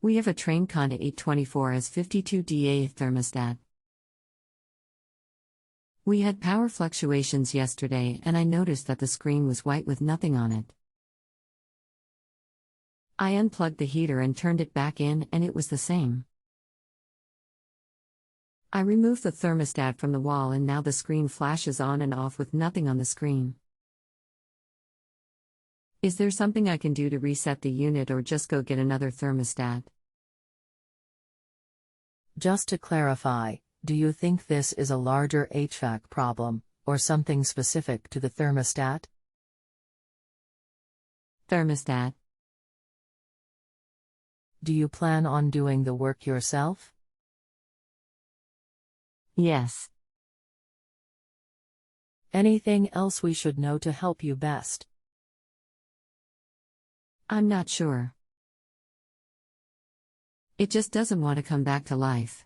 We have a Trane tcont824as52daa thermostat. We had power fluctuations yesterday and I noticed that the screen was white with nothing on it. I unplugged the heater and turned it back in and it was the same. I removed the thermostat from the wall and now the screen flashes on and off with nothing on the screen. Is there something I can do to reset the unit or just go get another thermostat? Just to clarify, do you think this is a larger HVAC problem, or something specific to the thermostat? Thermostat. Do you plan on doing the work yourself? Yes. Anything else we should know to help you best? I'm not sure. It just doesn't want to come back to life.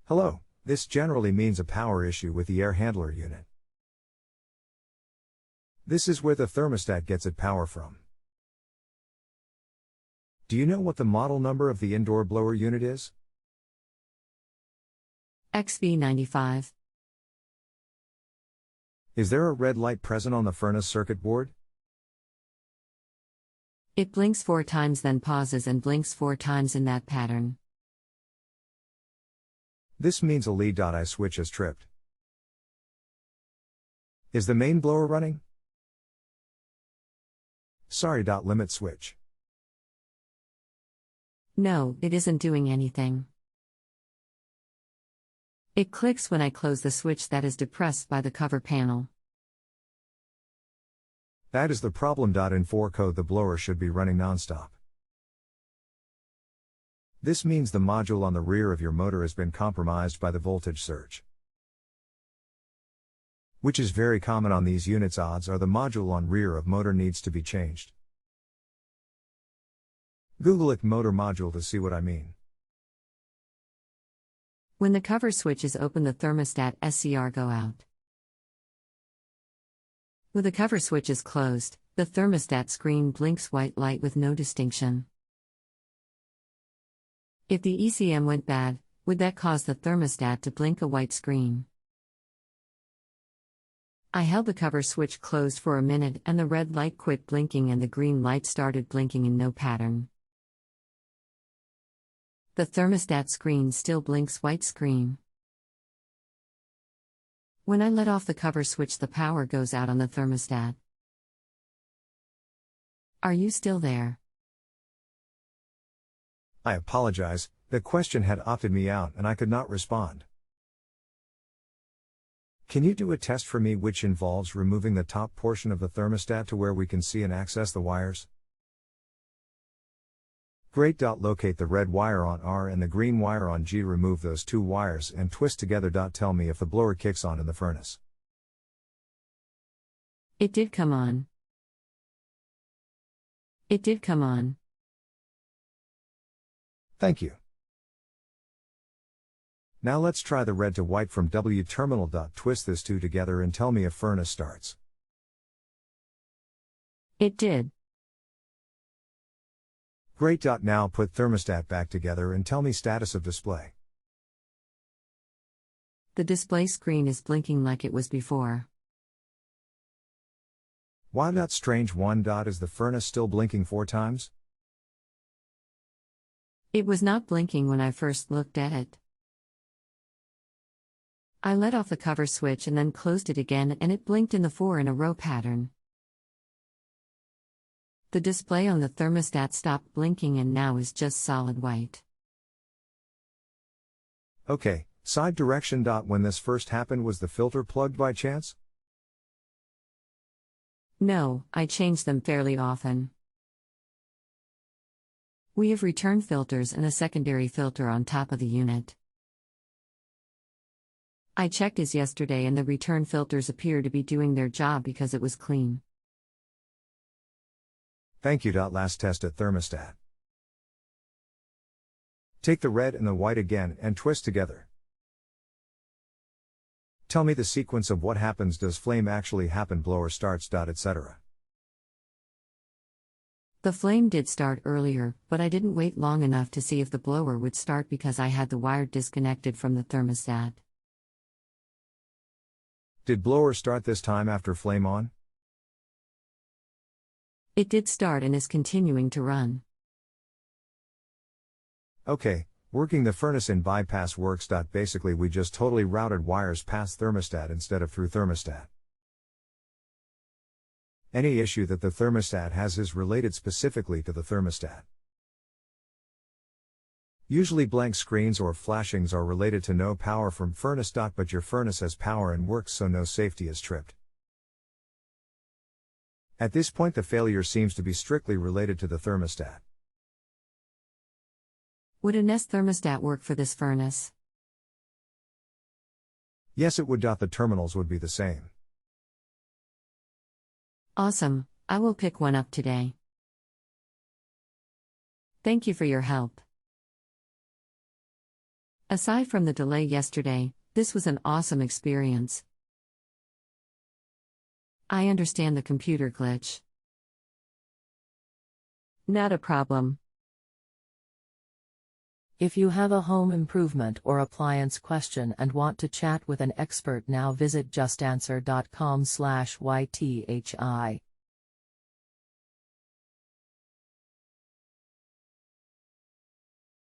Hello, this generally means a power issue with the air handler unit. This is where the thermostat gets its power from. Do you know what the model number of the indoor blower unit is? XV95. Is there a red light present on the furnace circuit board? It blinks 4 times then pauses and blinks 4 times in that pattern. This means a lead.I switch is tripped. Is the main blower running? Sorry. Limit switch. No, it isn't doing anything. It clicks when I close the switch that is depressed by the cover panel. That is the problem. In 4 code, the blower should be running nonstop. This means the module on the rear of your motor has been compromised by the voltage surge, which is very common on these units. Odds are the module on rear of motor needs to be changed. Google it motor module to see what I mean. When the cover switch is open, the thermostat SCR go out. When the cover switch is closed, the thermostat screen blinks white light with no distinction. If the ECM went bad, would that cause the thermostat to blink a white screen? I held the cover switch closed for a minute and the red light quit blinking and the green light started blinking in no pattern. The thermostat screen still blinks white screen. When I let off the cover switch, the power goes out on the thermostat. Are you still there? I apologize, the question had opted me out and I could not respond. Can you do a test for me which involves removing the top portion of the thermostat to where we can see and access the wires? Great. Locate the red wire on R and the green wire on G. Remove those 2 wires and twist together. Tell me if the blower kicks on in the furnace. It did come on. It did come on. Thank you. Now let's try the red to white from W terminal. Twist this 2 together and tell me if furnace starts. It did. Great. Now put thermostat back together and tell me status of display. The display screen is blinking like it was before. Why? Strange one. Is the furnace still blinking 4 times? It was not blinking when I first looked at it. I let off the cover switch and then closed it again and it blinked in the 4 in a row pattern. The display on the thermostat stopped blinking and now is just solid white. Okay, side direction. When this first happened, was the filter plugged by chance? No, I change them fairly often. We have return filters and a secondary filter on top of the unit. I checked his yesterday and the return filters appear to be doing their job because it was clean. Thank you. Last test at thermostat. Take the red and the white again and twist together. Tell me the sequence of what happens. Does flame actually happen? Blower starts. Etc. The flame did start earlier, but I didn't wait long enough to see if the blower would start because I had the wire disconnected from the thermostat. Did blower start this time after flame on? It did start and is continuing to run. Okay, working the furnace in bypass works. Basically we just totally routed wires past thermostat instead of through thermostat. Any issue that the thermostat has is related specifically to the thermostat. Usually blank screens or flashings are related to no power from furnace. But your furnace has power and works, so no safety is tripped. At this point the failure seems to be strictly related to the thermostat. Would a Nest thermostat work for this furnace? Yes, it would. The terminals would be the same. Awesome, I will pick one up today. Thank you for your help. Aside from the delay yesterday, this was an awesome experience. I understand the computer glitch. Not a problem. If you have a home improvement or appliance question and want to chat with an expert now, visit justanswer.com/ythi.